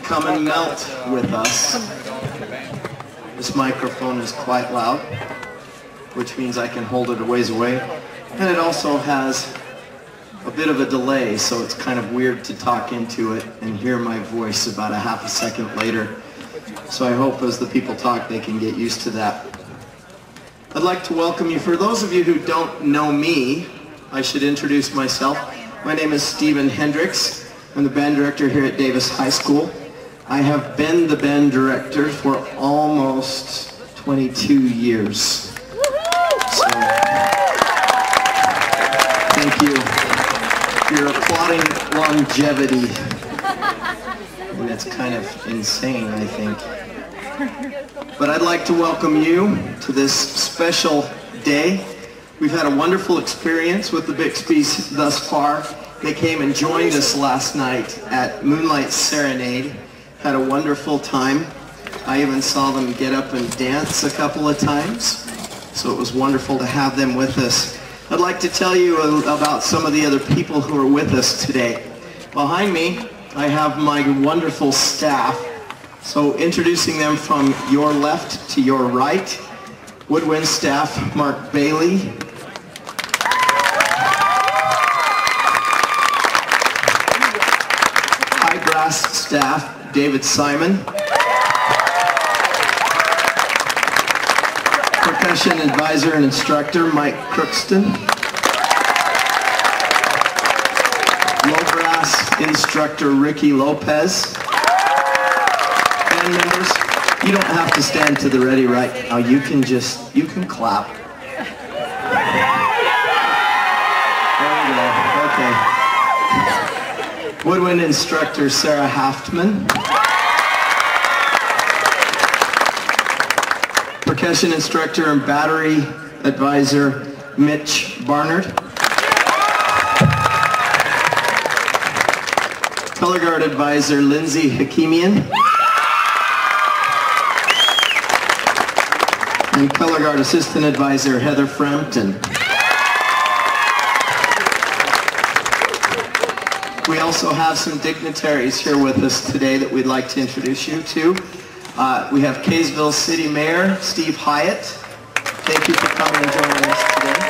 come and melt with us. This microphone is quite loud, which means I can hold it a ways away. And it also has a bit of a delay, so it's kind of weird to talk into it and hear my voice about a half a second later. So I hope as the people talk, they can get used to that. I'd like to welcome you. For those of you who don't know me, I should introduce myself. My name is Stephen Hendricks. I'm the band director here at Davis High School. I have been the band director for almost 22 years. So, thank you. You're applauding longevity. And that's kind of insane, I think. But I'd like to welcome you to this special day. We've had a wonderful experience with the Bixbys thus far. They came and joined us last night at Moonlight Serenade. Had a wonderful time. I even saw them get up and dance a couple of times. So it was wonderful to have them with us. I'd like to tell you about some of the other people who are with us today. Behind me, I have my wonderful staff. So introducing them from your left to your right. Woodwind staff, Mark Bailey. High brass staff, David Simon. Percussion advisor and instructor, Mike Crookston. Low brass instructor, Ricky Lopez. Band members, you don't have to stand to the ready right now. You can clap. There we go, okay. Woodwind instructor, Sarah Haftman. Percussion instructor and battery advisor, Mitch Barnard. Color guard advisor, Lindsay Hakimian. And color guard assistant advisor, Heather Frampton. We also have some dignitaries here with us today that we'd like to introduce you to. We have Kaysville City Mayor, Steve Hyatt. Thank you for coming and joining us today.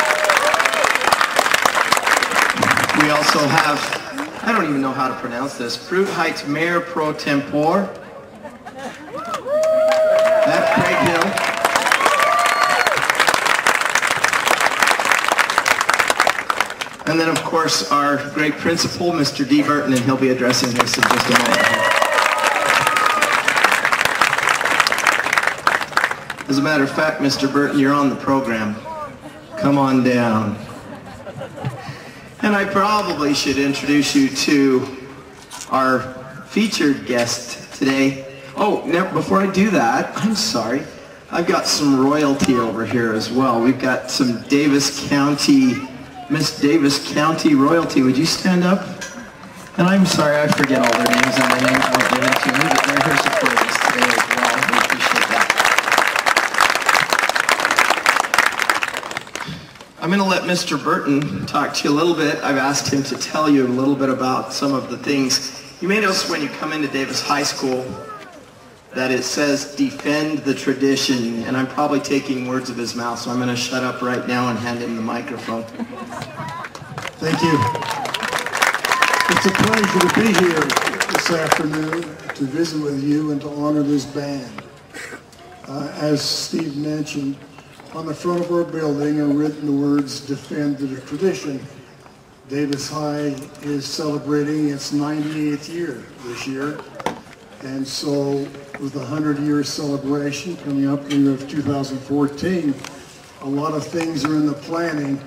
We also have, I don't even know how to pronounce this, Fruit Heights Mayor Pro Tempore. That's Craig Hill. And then, of course, our great principal, Mr. D. Burton, and he'll be addressing us in just a moment. As a matter of fact, Mr. Burton, you're on the program. Come on down. And I probably should introduce you to our featured guest today. Oh, now, before I do that, I'm sorry. I've got some royalty over here as well. We've got some Davis County, Miss Davis County royalty. Would you stand up? And I'm sorry, I forget all their names and my names won't be next to me, but they're here supporting us today as well. We appreciate that. I'm going to let Mr. Burton talk to you a little bit. I've asked him to tell you a little bit about some of the things. You may notice when you come into Davis High School that it says defend the tradition, and I'm probably taking words of his mouth, so I'm going to shut up right now and hand him the microphone. Thank you. It's a pleasure to be here this afternoon to visit with you and to honor this band. As Steve mentioned, on the front of our building are written the words defend the tradition. Davis High is celebrating its 98th year this year. And so with the 100-year celebration coming up in the year of 2014, a lot of things are in the planning,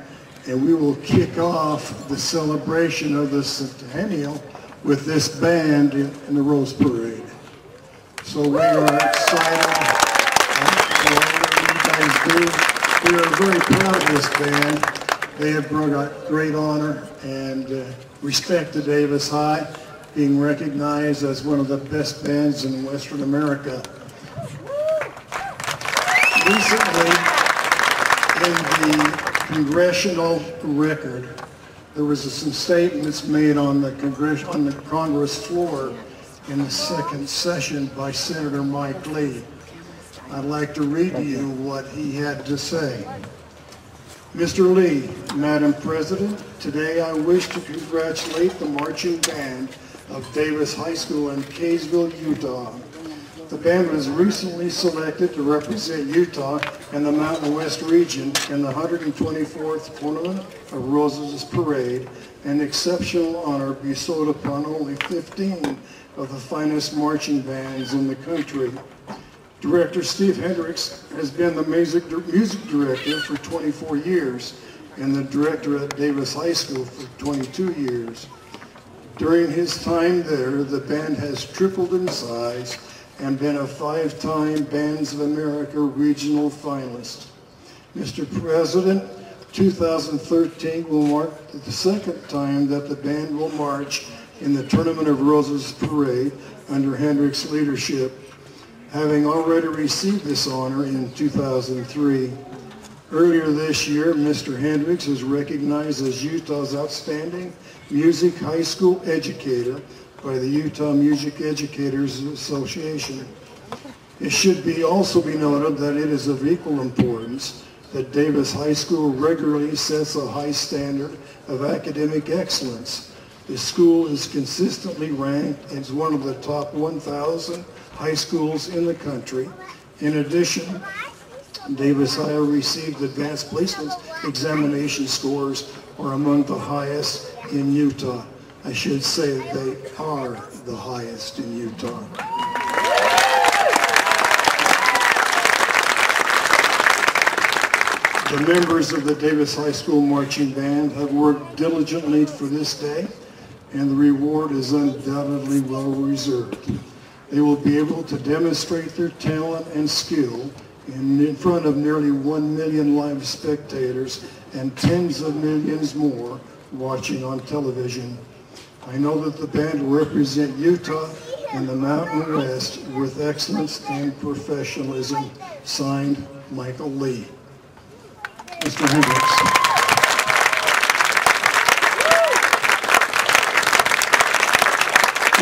and we will kick off the celebration of the centennial with this band in the Rose Parade. So we are excited for what you guys do. We are very proud of this band. They have brought great honor and respect to Davis High, being recognized as one of the best bands in Western America. Recently, in the Congressional Record, there was some statements made on the Congress floor in the second session by Senator Mike Lee. I'd like to read to you what he had to say. Mr. Lee, Madam President, today I wish to congratulate the marching band of Davis High School in Kaysville, Utah. The band was recently selected to represent Utah in the Mountain West region in the 124th Tournament of Roses Parade, an exceptional honor bestowed upon only 15 of the finest marching bands in the country. Director Steve Hendricks has been the music director for 24 years and the director at Davis High School for 22 years. During his time there, the band has tripled in size and been a 5-time Bands of America regional finalist. Mr. President, 2013 will mark the second time that the band will march in the Tournament of Roses Parade under Hendricks' leadership, having already received this honor in 2003. Earlier this year, Mr. Hendricks was recognized as Utah's Outstanding Music High School Educator by the Utah Music Educators Association. It should also be noted that it is of equal importance that Davis High School regularly sets a high standard of academic excellence. The school is consistently ranked as one of the top 1,000 high schools in the country. In addition, Davis High received advanced placements examination scores are among the highest in Utah. I should say they are the highest in Utah. The members of the Davis High School Marching Band have worked diligently for this day, and the reward is undoubtedly well reserved. They will be able to demonstrate their talent and skill in front of nearly 1 million live spectators and tens of millions more watching on television. I know that the band will represent Utah and the Mountain West with excellence and professionalism. Signed, Michael Lee. Mr. Hendricks.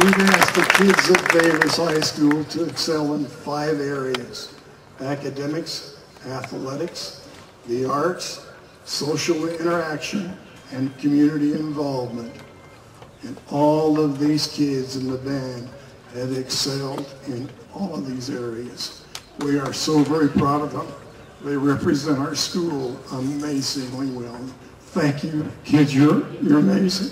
We've asked the kids at Davis High School to excel in 5 areas: academics, athletics, the arts, social interaction, and community involvement. And all of these kids in the band have excelled in all of these areas. We are so very proud of them. They represent our school amazingly well. Thank you, kids, you're amazing.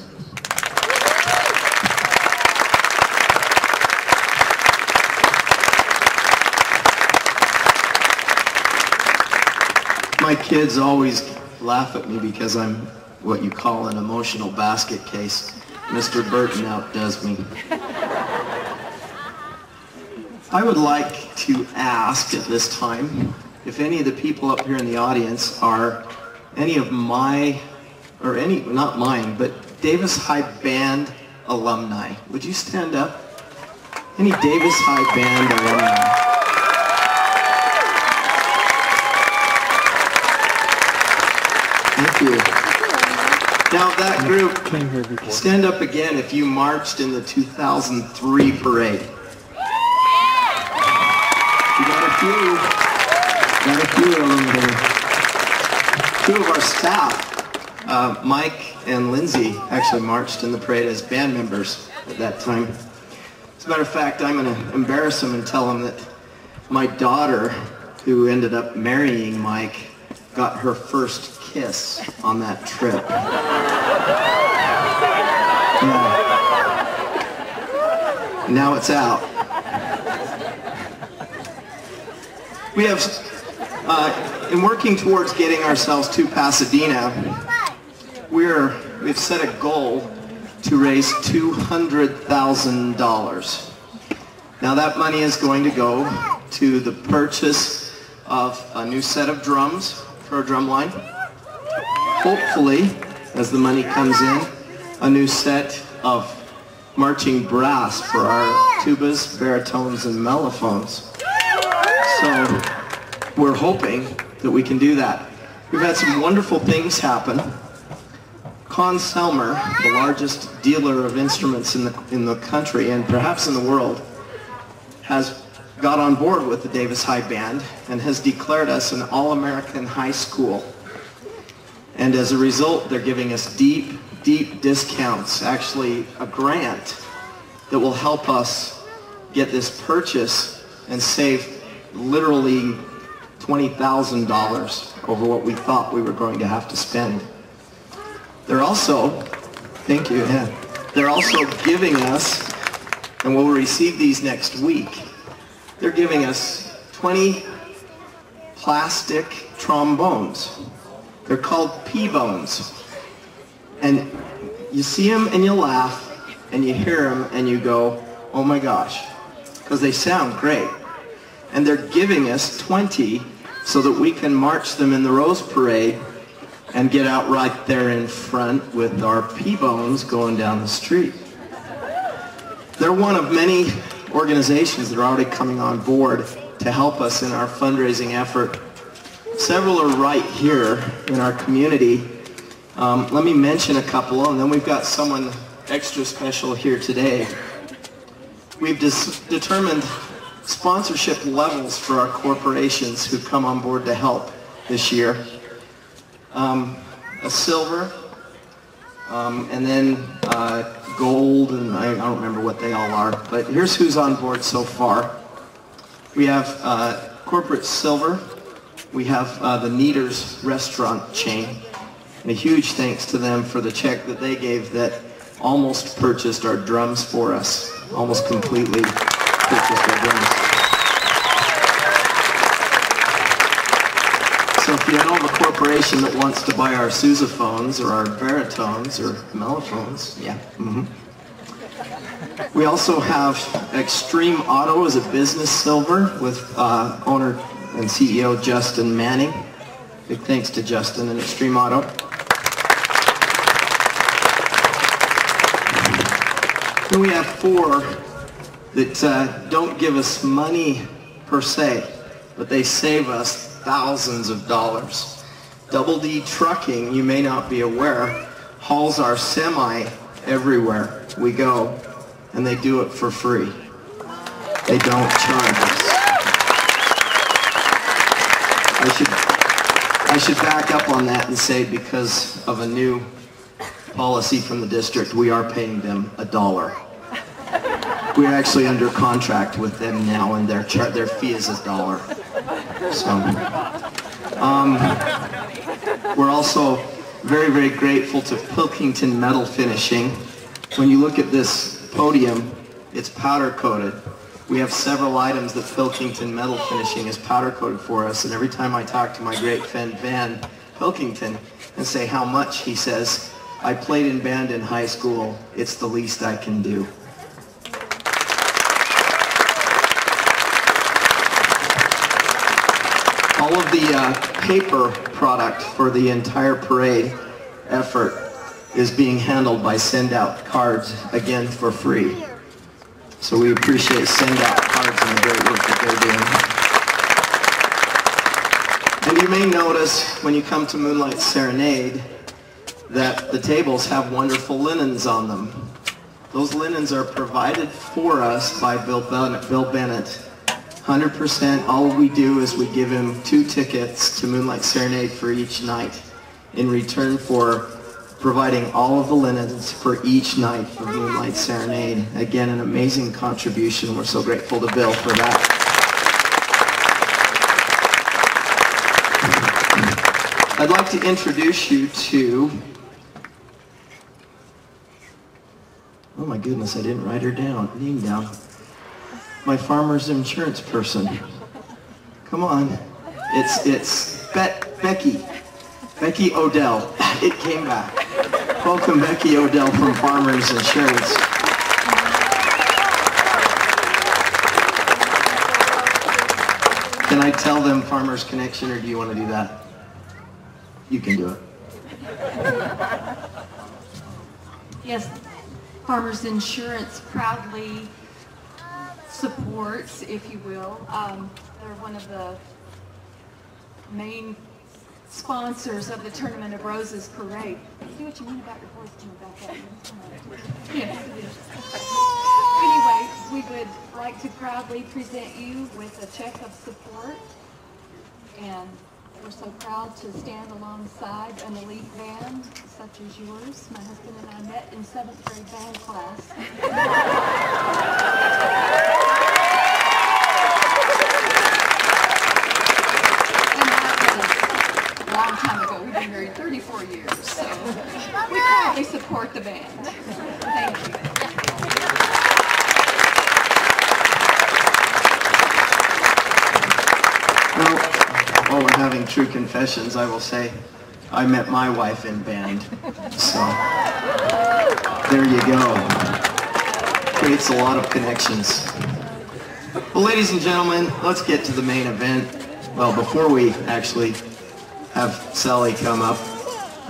My kids always laugh at me because I'm what you call an emotional basket case. Mr. Burton outdoes me. I would like to ask at this time if any of the people up here in the audience are any of my, or any, not mine, but Davis High Band alumni. Would you stand up? Any Davis High Band alumni? Thank you. Now that group, stand up again if you marched in the 2003 parade. We got a few of them there. 2 of our staff, Mike and Lindsay, actually marched in the parade as band members at that time. As a matter of fact, I'm going to embarrass them and tell them that my daughter, who ended up marrying Mike, got her first kiss on that trip. Yeah. Now it's out. We have, in working towards getting ourselves to Pasadena, we've set a goal to raise $200,000. Now that money is going to go to the purchase of a new set of drums for our drum line. Hopefully, as the money comes in, a new set of marching brass for our tubas, baritones, and mellophones. So we're hoping that we can do that. We've had some wonderful things happen. Con Selmer, the largest dealer of instruments in the country and perhaps in the world, has got on board with the Davis High Band and has declared us an all-American high school. And as a result, they're giving us deep discounts, actually a grant that will help us get this purchase and save literally $20,000 over what we thought we were going to have to spend. They're also, thank you, yeah. They're also giving us, and we'll receive these next week, they're giving us 20 plastic trombones. They're called P-bones. And you see them and you laugh, and you hear them and you go, oh my gosh, because they sound great. And they're giving us 20 so that we can march them in the Rose Parade and get out right there in front with our P-bones going down the street. They're one of many organizations that are already coming on board to help us in our fundraising effort. Several are right here in our community. Let me mention a couple, and then we've got someone extra special here today. We've determined sponsorship levels for our corporations who come on board to help this year. A silver, and then gold, and I don't remember what they all are, but here's who's on board so far. We have corporate silver. We have the Neaters restaurant chain, and a huge thanks to them for the check that they gave that almost purchased our drums for us, almost completely purchased our drums. So if you know of a corporation that wants to buy our sousaphones or our baritones or mellophones, yeah. We also have Extreme Auto as a business silver with owner and CEO Justin Manning. Big thanks to Justin and Extreme Auto. Then we have four that don't give us money per se, but they save us thousands of dollars. Double D Trucking, you may not be aware, hauls our semi everywhere we go, and they do it for free. They don't charge us. I should back up on that and say because of a new policy from the district, we are paying them $1. We're actually under contract with them now, and their fee is $1. So, we're also very, very grateful to Pilkington Metal Finishing. When you look at this podium, it's powder coated. We have several items that Pilkington Metal Finishing is powder coated for us, and every time I talk to my great friend Van Pilkington and say how much, he says, I played in band in high school, it's the least I can do. All of the paper product for the entire parade effort is being handled by Send Out Cards, again for free. So we appreciate Send Out Cards and the great work that they're doing. And you may notice when you come to Moonlight Serenade that the tables have wonderful linens on them. Those linens are provided for us by Bill Bennett. 100%, all we do is we give him 2 tickets to Moonlight Serenade for each night in return for providing all of the linens for each night of Moonlight Serenade. Again, an amazing contribution. We're so grateful to Bill for that. I'd like to introduce you to, oh my goodness, I didn't write her name down. My farmer's insurance person. Come on. It's Becky Odell. It came back. Welcome, Becky Odell from Farmers Insurance. Can I tell them Farmers Connection, or do you want to do that? You can do it. Yes, Farmers Insurance proudly supports, if you will. They're one of the main sponsors of the Tournament of Roses parade. See what you mean about your voice, Jim, about that. Yes, it is. Anyway, we would like to proudly present you with a check of support, and we're so proud to stand alongside an elite band such as yours. My husband and I met in 7th grade band class. A long time ago. We've been married 34 years, so we proudly support the band. Thank you. Well, while we're having true confessions, I will say I met my wife in band. So there you go. Creates a lot of connections. Well, ladies and gentlemen, let's get to the main event. Well, before we actually have Sally come up,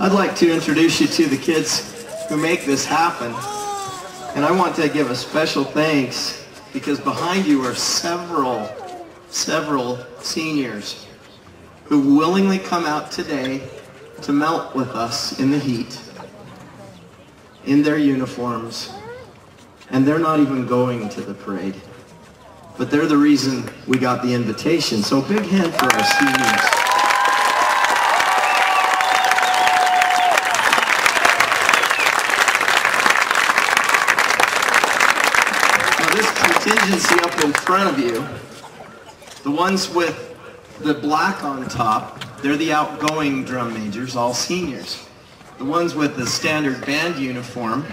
I'd like to introduce you to the kids who make this happen. And I want to give a special thanks because behind you are several seniors who willingly come out today to melt with us in the heat, in their uniforms, and they're not even going to the parade. But they're the reason we got the invitation. So big hand for our seniors. Contingency up in front of you, the ones with the black on top, they're the outgoing drum majors, all seniors. The ones with the standard band uniform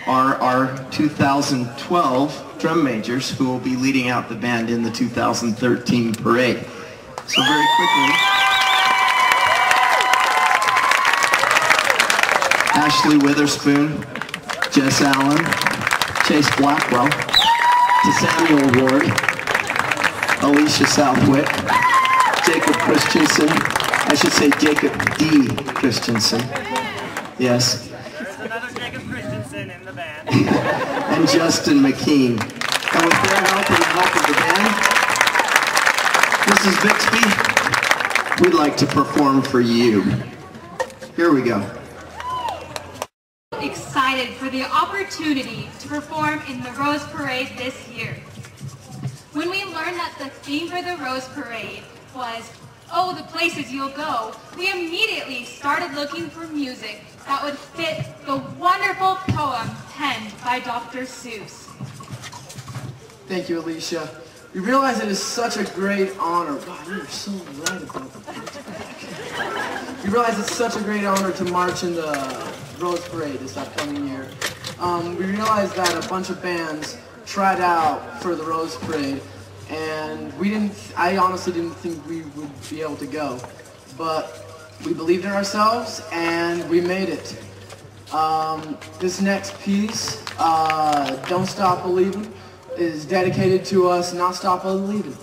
are our 2012 drum majors who will be leading out the band in the 2013 parade. So very quickly, Ashley Witherspoon, Jess Allen, Chase Blackwell, to Samuel Ward, Alicia Southwick, Jacob Christensen, I should say Jacob D. Christensen, yes. There's another Jacob Christensen in the band. And Justin McKean. And with their help and the help of the band, Mrs. Bixby, we'd like to perform for you. Here we go. Excited for the opportunity to perform in the Rose Parade this year. When we learned that the theme for the Rose Parade was, "Oh, the places you'll go," we immediately started looking for music that would fit the wonderful poem penned by Dr. Seuss. Thank you, Alicia. We realize it is such a great honor. God, you're so right about the We realize it's such a great honor to march in the Rose Parade this upcoming year. We realized that a bunch of bands tried out for the Rose Parade, and I honestly didn't think we would be able to go. But we believed in ourselves, and we made it. This next piece, Don't Stop Believin', is dedicated to us not stop believing.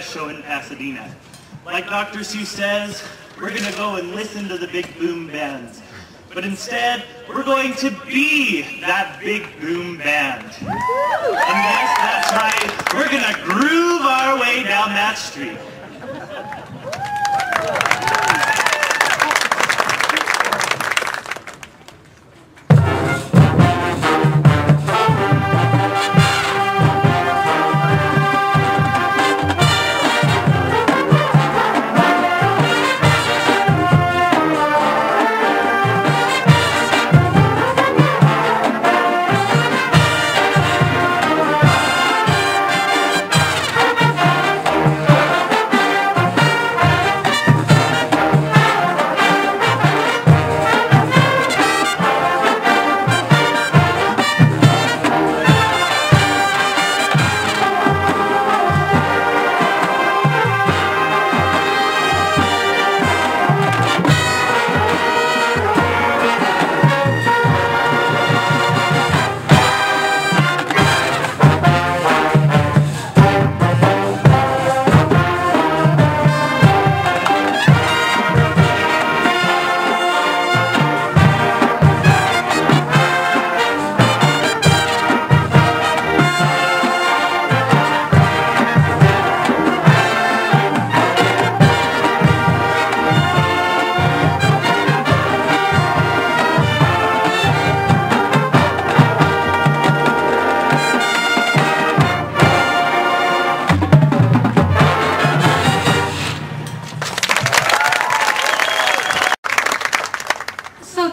show in Pasadena. Like Dr. Seuss says, we're going to go and listen to the big boom bands. But instead, we're going to be that big boom band. And yes, that's right, we're going to groove our way down that street.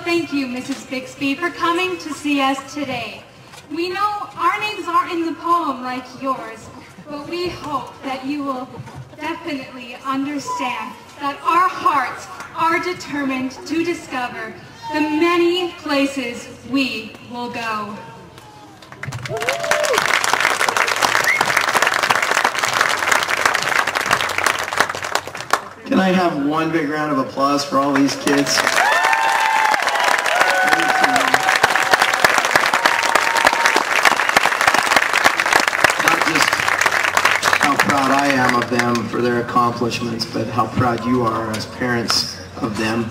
Thank you, Mrs. Bixby, for coming to see us today. We know our names aren't in the poem like yours, but we hope that you will definitely understand that our hearts are determined to discover the many places we will go. Can I have one big round of applause for all these kids? I am of them for their accomplishments, but how proud you are as parents of them.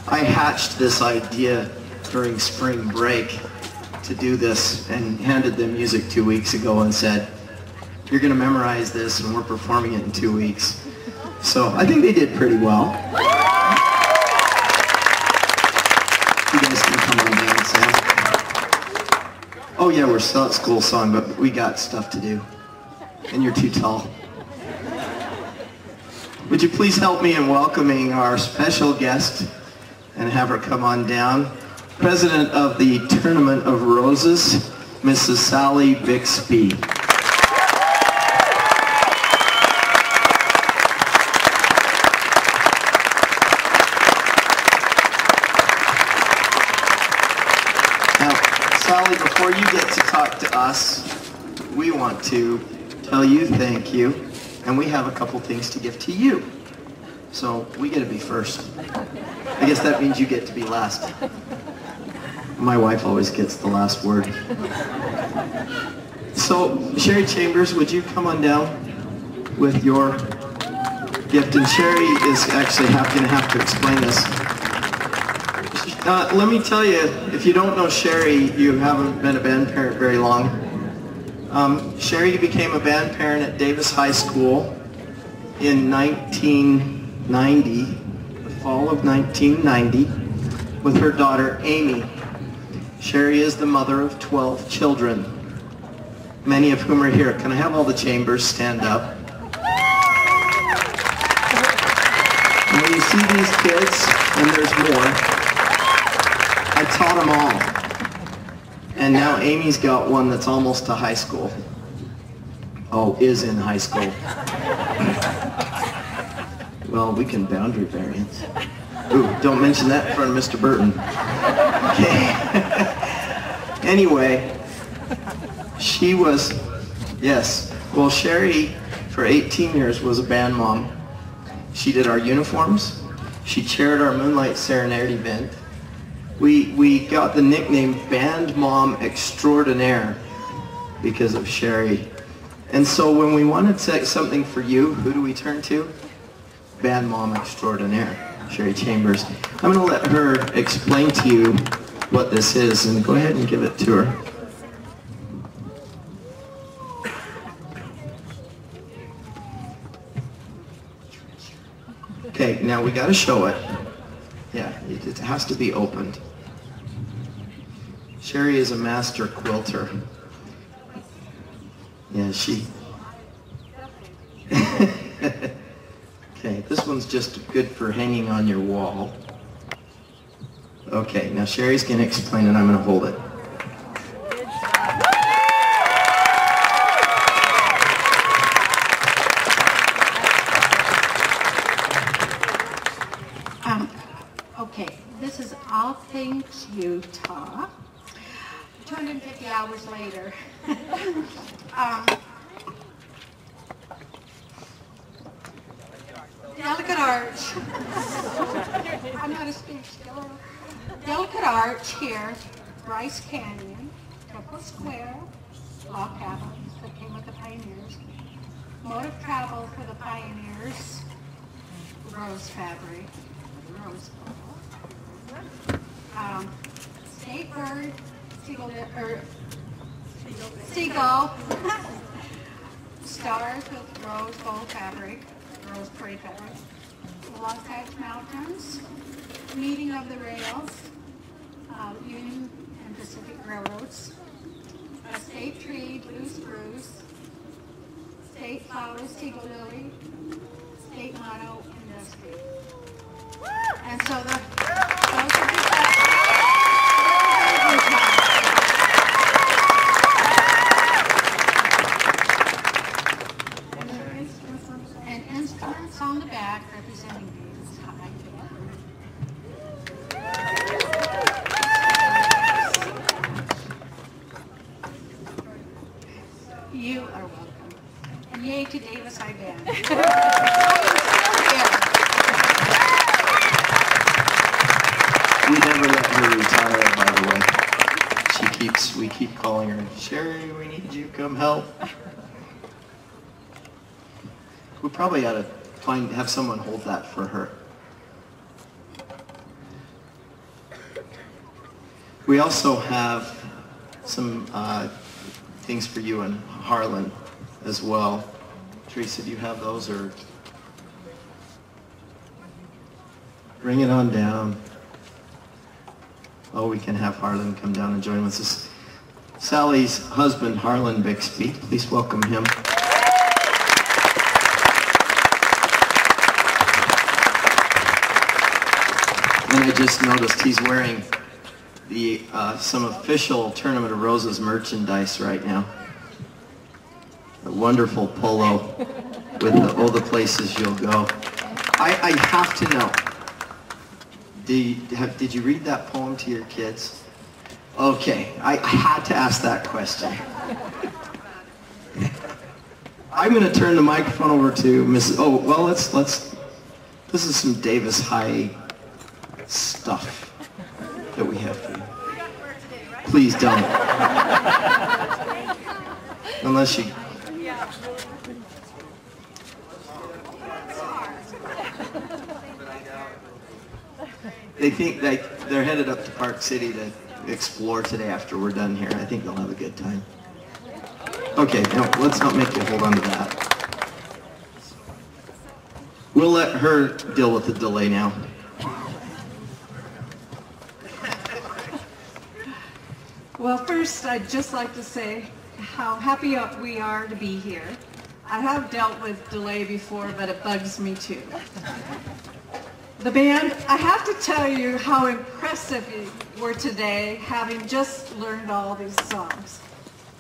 I hatched this idea during spring break to do this and handed them music 2 weeks ago and said, you're going to memorize this and we're performing it in 2 weeks. So I think they did pretty well. You guys can come on down, Sam. Oh yeah, we're still at school song, but we got stuff to do. And you're too tall. Would you please help me in welcoming our special guest and have her come on down? President of the Tournament of Roses, Mrs. Sally Bixby. Now, Sally, before you get to talk to us, we want to tell you thank you. And we have a couple things to give to you. So we get to be first. I guess that means you get to be last. My wife always gets the last word. So Sherry Chambers, would you come on down with your gift? And Sherry is actually going to have to explain this. Let me tell you, if you don't know Sherry, you haven't been a band parent very long. Sherry became a band parent at Davis High School in 1990, the fall of 1990, with her daughter Amy. Sherry is the mother of 12 children, many of whom are here. Can I have all the Chambers stand up? And when you see these kids, and there's more, I taught them all. And now Amy's got one that's almost to high school. Oh, is in high school. Well, we can boundary variance. Ooh, don't mention that in front of Mr. Burton. Okay. Anyway, she was, yes. Well, Sherry, for 18 years, was a band mom. She did our uniforms. She chaired our Moonlight Serenade event. We got the nickname Band Mom Extraordinaire because of Sherry. And so when we wanted something for you, who do we turn to? Band mom extraordinaire, Sherry Chambers. I'm going to let her explain to you what this is, and go ahead and give it to her. Okay, now we got to show it. Yeah, it has to be opened. Sherry is a master quilter. Yeah, she... Okay, this one's just good for hanging on your wall. Okay, now Sherry's going to explain it. I'm going to hold it. Okay, this is All Things Utah. 250 hours later. Delicate arch. I'm not a speech skill. Delicate arch here, Bryce Canyon, Temple Square, log cabins that came with the pioneers, mode of travel for the pioneers, rose fabric, rose ball, state bird, seagull, stars with rose bowl fabric, rose parade fabric, the Wasatch Mountains, meeting of the rails, Union and Pacific Railroads, a state tree, blue spruce, state flowers, Teagle lily, state motto, industry. And so those are the and instruments on the back representing these high. You are welcome. And yay to Davis High Band. We never let her retire, by the way. We keep calling her, Sherry, we need you, come help. We probably ought to have someone hold that for her. We also have some things for you in Harlan as well. Teresa, do you have those, or bring it on down? Oh, we can have Harlan come down and join with us. Sally's husband, Harlan Bixby. Please welcome him. And I just noticed he's wearing the some official Tournament of Roses merchandise right now. A wonderful polo with all the places you'll go. I have to know. Did you read that poem to your kids? Okay, I had to ask that question. I'm going to turn the microphone over to Mrs. Oh, well, let's. This is some Davis High stuff that we have for you. Please don't. Unless you. They think they're headed up to Park City to explore today after we're done here. I think they'll have a good time. Okay, no, let's not make you hold on to that. We'll let her deal with the delay now. Well, first, I'd just like to say how happy we are to be here. I have dealt with delay before, but it bugs me too. The band, I have to tell you how impressive you were today, having just learned all these songs.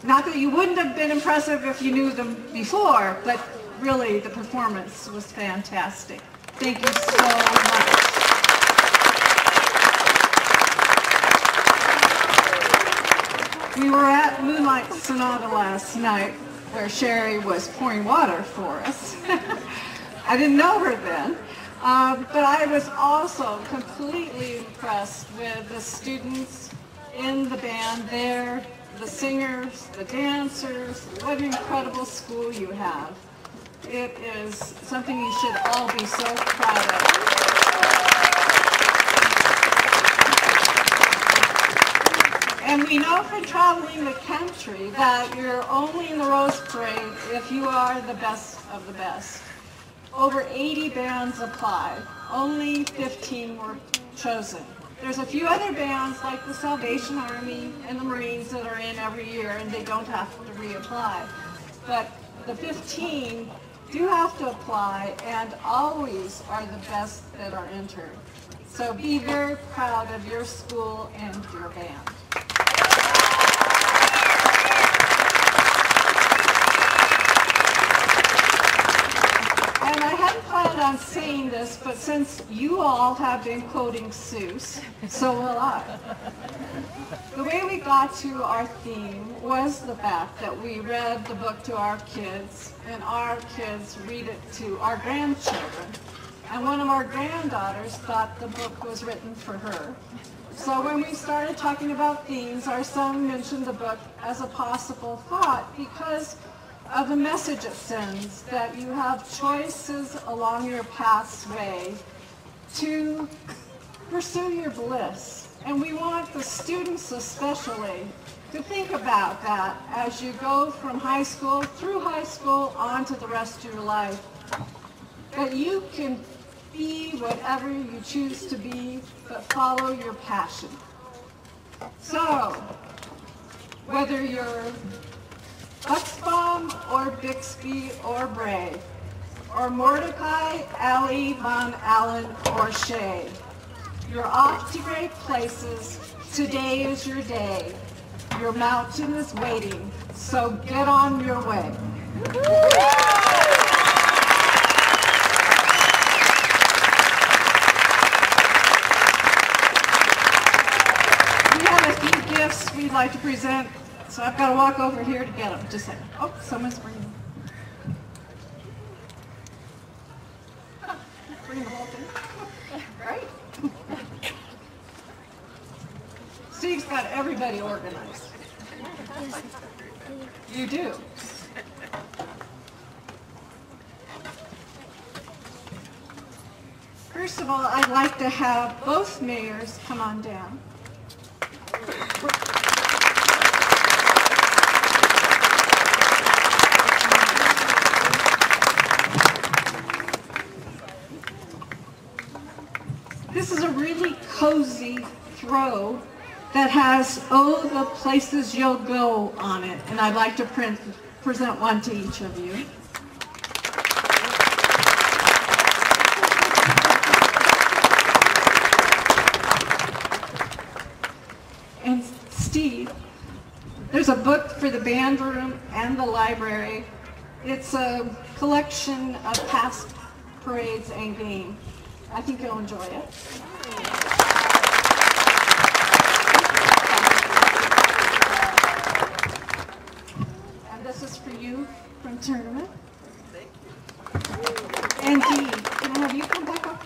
Not that you wouldn't have been impressive if you knew them before, but really the performance was fantastic. Thank you so much. We were at Moonlight Sonata last night, where Sherry was pouring water for us. I didn't know her then. But I was also completely impressed with the students in the band there, the singers, the dancers, what an incredible school you have. It is something you should all be so proud of. And we know from traveling the country that you're only in the Rose Parade if you are the best of the best. Over 80 bands applied. Only 15 were chosen. There's a few other bands like the Salvation Army and the Marines that are in every year and they don't have to reapply. But the 15 do have to apply and always are the best that are entered. So be very proud of your school and your band. And I hadn't planned on saying this, but since you all have been quoting Seuss, so will I. The way we got to our theme was the fact that we read the book to our kids, and our kids read it to our grandchildren. And one of our granddaughters thought the book was written for her. So when we started talking about themes, our son mentioned the book as a possible thought because of the message it sends, that you have choices along your pathway to pursue your bliss. And we want the students especially to think about that as you go from high school, through high school, on to the rest of your life. That you can be whatever you choose to be, but follow your passion. So, whether you're Bucksbaum or Bixby or Bray, or Mordecai, Alley, Von Allen, or Shea, you're off to great places. Today is your day. Your mountain is waiting, so get on your way. We have a few gifts we'd like to present. So I've got to walk over here to get them. Just a second. Oh, someone's bringing them. Bring the whole thing. Right? Steve's got everybody organized. You do. First of all, I'd like to have both mayors come on down. This is a really cozy throw that has "Oh, the places you'll go" on it, and I'd like to present one to each of you. And Steve, there's a book for the band room and the library. It's a collection of past parades and games. I think you'll enjoy it. And this is for you from tournament. And Dee, can I have you come back up?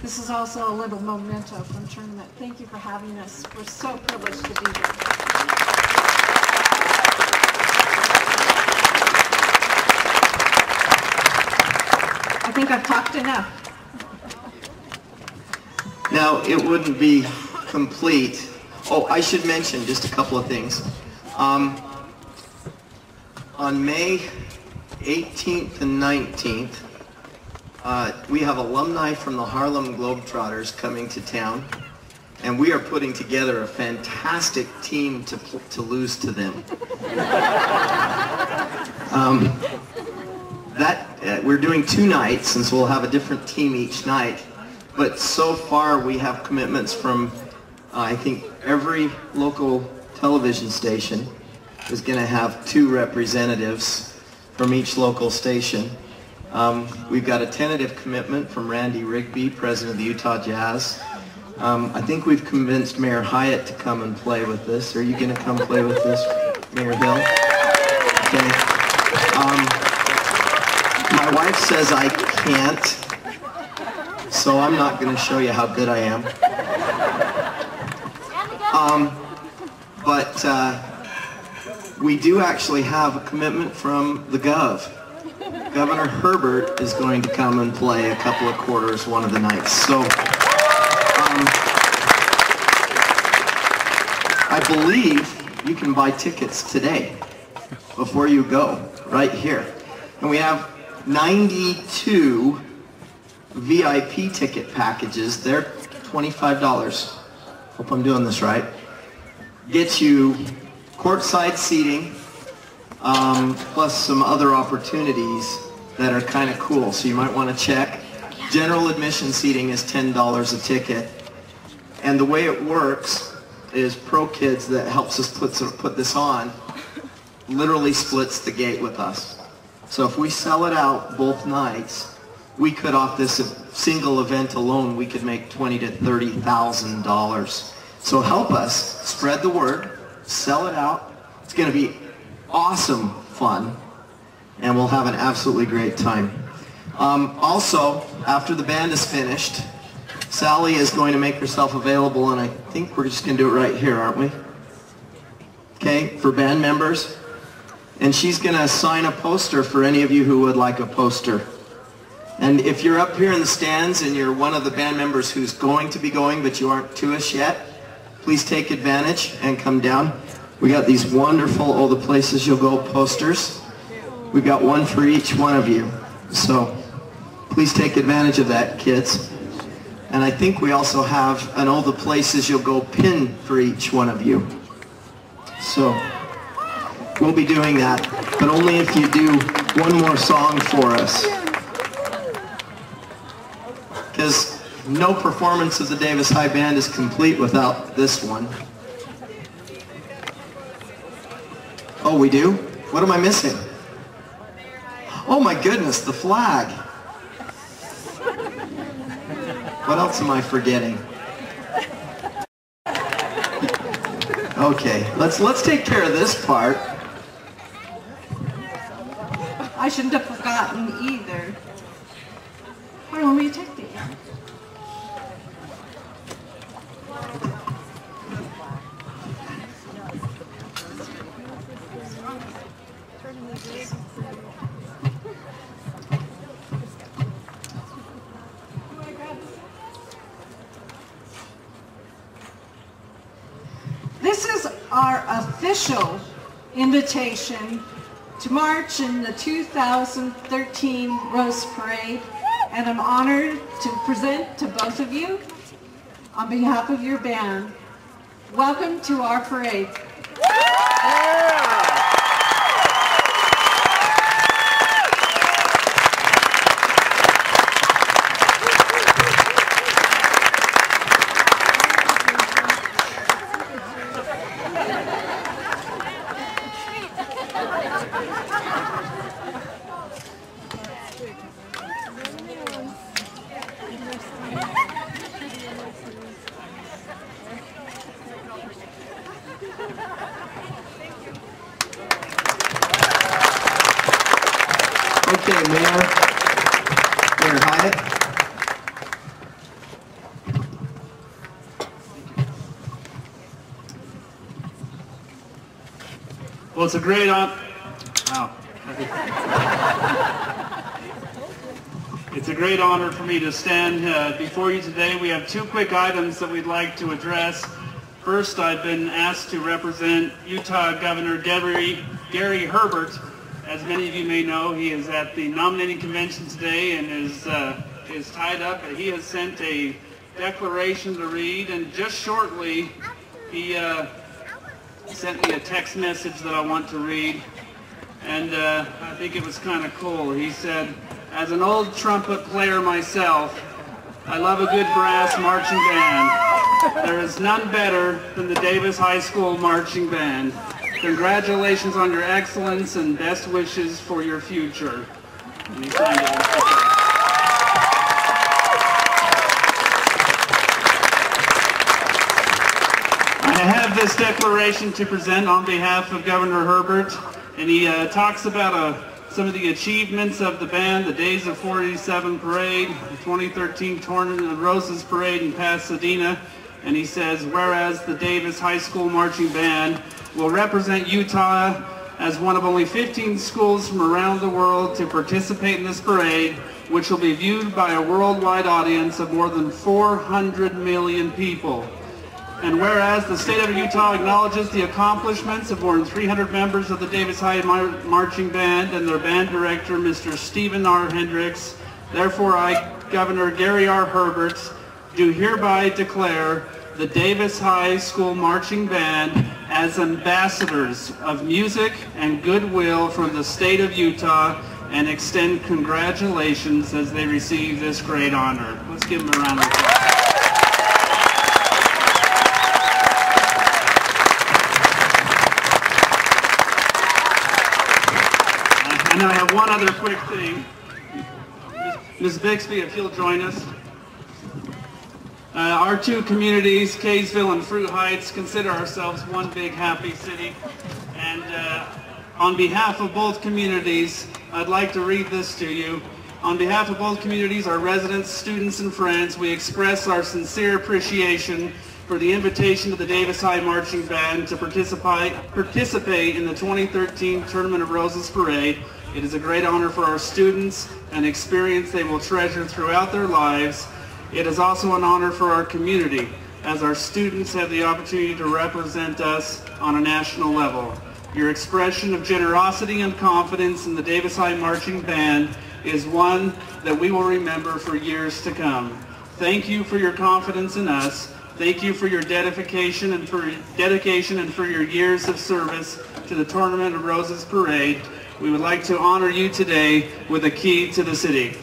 This is also a little memento from tournament. Thank you for having us. We're so privileged to be here. I think I've talked enough. Now, it wouldn't be complete. Oh, I should mention just a couple of things. On May 18th and 19th, we have alumni from the Harlem Globetrotters coming to town, and we are putting together a fantastic team to lose to them. We're doing 2 nights, and so we'll have a different team each night. But so far, we have commitments from, I think, every local television station is going to have 2 representatives from each local station. We've got a tentative commitment from Randy Rigby, president of the Utah Jazz. I think we've convinced Mayor Hyatt to come and play with us. Are you going to come play with us, Mayor Hill? Okay. My wife says I can't, so I'm not going to show you how good I am. But we do actually have a commitment from the Gov. Governor Herbert is going to come and play a couple of quarters one of the nights. So I believe you can buy tickets today before you go, right here. And we have 92 VIP ticket packages. They're $25. Hope I'm doing this right. Gets you courtside seating, plus some other opportunities that are kind of cool, so you might want to check. General admission seating is $10 a ticket. And the way it works is Pro Kids, that helps us put this on, literally splits the gate with us. So if we sell it out both nights, we could, off this single event alone, we could make $20,000 to $30,000. So help us spread the word, sell it out. It's going to be awesome fun, and we'll have an absolutely great time. Also, after the band is finished, Sally is going to make herself available, and I think we're just going to do it right here, aren't we? Okay, for band members. And she's going to sign a poster for any of you who would like a poster. And if you're up here in the stands and you're one of the band members who's going to be going but you aren't to us yet, please take advantage and come down. We got these wonderful "Oh, the Places You'll Go" posters. We got one for each one of you. So please take advantage of that, kids. And I think we also have an "Oh, the Places You'll Go" pin for each one of you. So we'll be doing that, but only if you do one more song for us. Because no performance of the Davis High Band is complete without this one. Oh, we do? What am I missing? Oh my goodness, the flag. What else am I forgetting? Okay, let's take care of this part. I shouldn't have forgotten either. Why don't we take these? This is our official invitation to march in the 2013 Rose Parade, and I'm honored to present to both of you on behalf of your band. Welcome to our parade. Okay, Mayor Hyatt. Well, it's a great honor. Wow. It's a great honor for me to stand before you today. We have two quick items that we'd like to address. First, I've been asked to represent Utah Governor Gary Herbert. As many of you may know, he is at the nominating convention today and is tied up. He has sent a declaration to read, and just shortly he sent me a text message that I want to read, and I think it was kind of cool. He said, "As an old trumpet player myself, I love a good brass marching band. There is none better than the Davis High School Marching Band. Congratulations on your excellence and best wishes for your future." And he signed it. I have this declaration to present on behalf of Governor Herbert, and he talks about a some of the achievements of the band, the Days of 47 Parade, the 2013 Tournament of Roses Parade in Pasadena. And he says, whereas the Davis High School Marching Band will represent Utah as one of only 15 schools from around the world to participate in this parade, which will be viewed by a worldwide audience of more than 400 million people. And whereas the state of Utah acknowledges the accomplishments of more than 300 members of the Davis High Marching Band and their band director, Mr. Stephen R. Hendricks, therefore I, Governor Gary R. Herbert, do hereby declare the Davis High School Marching Band as ambassadors of music and goodwill from the state of Utah and extend congratulations as they receive this great honor. Let's give them a round of applause. And I have one other quick thing. Ms. Bixby, if you'll join us. Our two communities, Kaysville and Fruit Heights, consider ourselves one big happy city. And on behalf of both communities, I'd like to read this to you. On behalf of both communities, our residents, students, and friends, we express our sincere appreciation for the invitation to the Davis High Marching Band to participate in the 2013 Tournament of Roses Parade. It is a great honor for our students, an experience they will treasure throughout their lives. It is also an honor for our community, as our students have the opportunity to represent us on a national level. Your expression of generosity and confidence in the Davis High Marching Band is one that we will remember for years to come. Thank you for your confidence in us. Thank you for your dedication and for your years of service to the Tournament of Roses Parade. We would like to honor you today with a key to the city.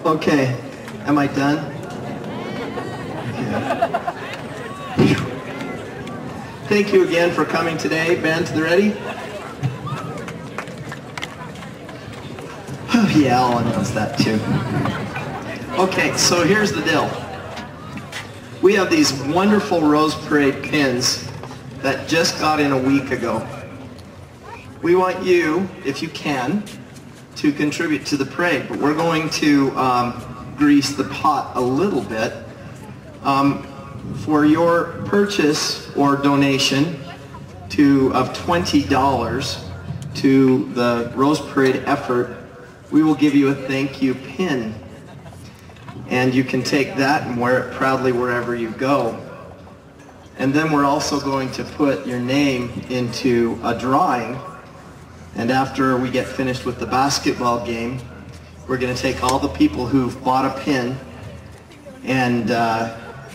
Okay, am I done? Yeah. Thank you again for coming today. Band, ready? Oh, yeah, I'll announce that too. Okay, so here's the deal. We have these wonderful Rose Parade pins that just got in a week ago. We want you, if you can, to contribute to the parade, but we're going to grease the pot a little bit. For your purchase or donation of $20 to the Rose Parade effort, we will give you a thank you pin. And you can take that and wear it proudly wherever you go. And then we're also going to put your name into a drawing. And after we get finished with the basketball game, we're going to take all the people who've bought a pin and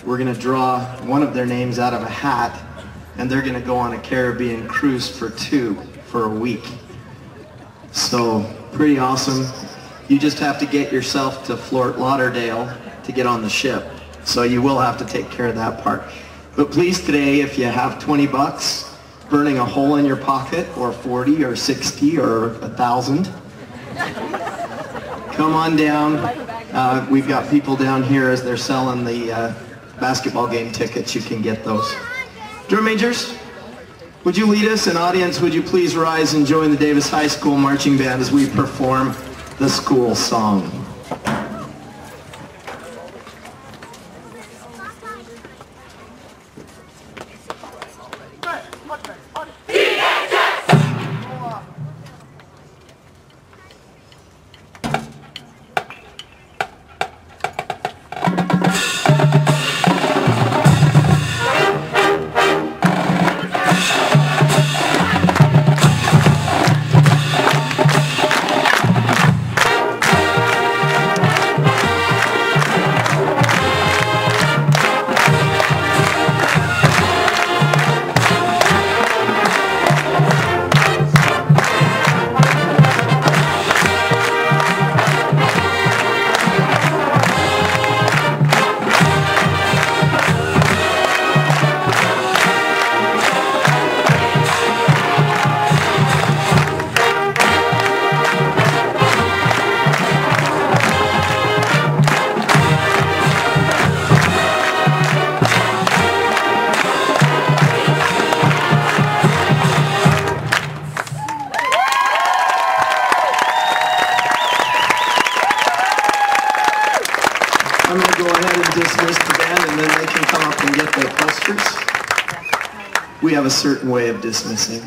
we're going to draw one of their names out of a hat, and they're going to go on a Caribbean cruise for a week. So, pretty awesome. You just have to get yourself to Fort Lauderdale to get on the ship. So you will have to take care of that part. But please today, if you have 20 bucks, burning a hole in your pocket, or 40 or 60 or 1,000, come on down. We've got people down here as they're selling the basketball game tickets. You can get those. Drum majors, would you lead us? And audience, would you please rise and join the Davis High School Marching Band as we perform the school song. we have a certain way of dismissing.